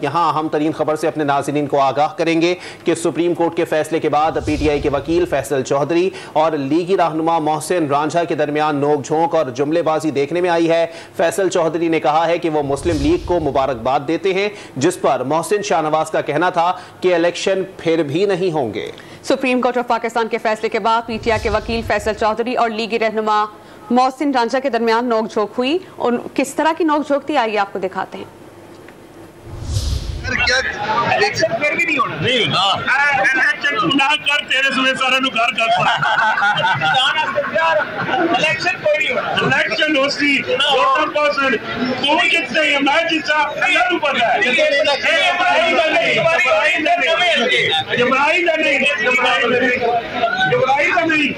यहाँ अहम तरीन खबर से अपने नाज़रीन को आगाह करेंगे कि सुप्रीम कोर्ट के फैसले के बाद पीटीआई के वकील फैसल चौधरी और लीगी रहनुमा मोहसिन रांझा के दरमियान नोकझोंक और जुमलेबाजी देखने में आई है। फैसल चौधरी ने कहा है कि वो मुस्लिम लीग को मुबारकबाद देते हैं, जिस पर मोहसिन शाहनवाज का कहना था कि इलेक्शन फिर भी नहीं होंगे। सुप्रीम कोर्ट ऑफ पाकिस्तान के फैसले के बाद पीटीआई के वकील फैसल चौधरी और लीगी रहनुमा मोहसिन रांझा के दरमियान नोकझोंक हुई और किस तरह की नोकझोंक थी, आइए आपको दिखाते हैं। क्या इलेक्शन फिर भी नहीं होना? नहीं इलेक्शन ना कर, तेरे सुने सारे नु घर कर इलेक्शन कोई नहीं होना। इलेक्शन होसी 100% कोई कितने है, मैं जितना अल्लाह को पता है। जबराइल नहीं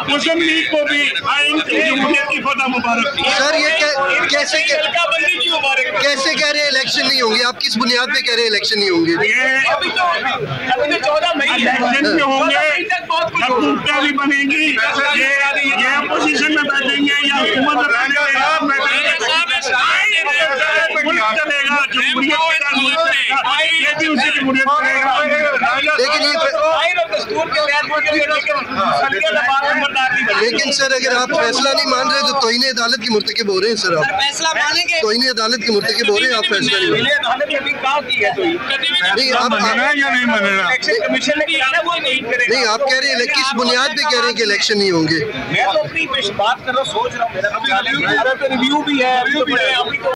मुस्लिम लीग को भी आइन जमहूरियत की फतह मुबारक। सर ये कैसे कह रहे हैं इलेक्शन नहीं होंगे? आप किस बुनियाद पे कह रहे हैं इलेक्शन नहीं होंगे? अभी तो 14 मई इलेक्शन में होंगे, हुकूमतें भी बनेंगी, ये अपोजिशन में बैठेंगे या हुकूमत में चलेगा, ये भी उसी की बुनियाद करेगा। लेकिन सर अगर आप फैसला नहीं मान रहे तो तौहीन अदालत की मुर्तकिब हो रहे हैं। सर आप फैसला मानेंगे? तौहीन अदालत की मुर्तकिब हो रहे हैं, आप फैसला नहीं नहीं, आप मानेगा या नहीं मानेगा? नहीं, आप कह रहे हैं किस बुनियाद पे कह रहे हैं कि इलेक्शन नहीं होंगे? मैं तो अपनी बात कर रहा हूँ, सोच रहा हूँ, मेरा रिव्यू भी है।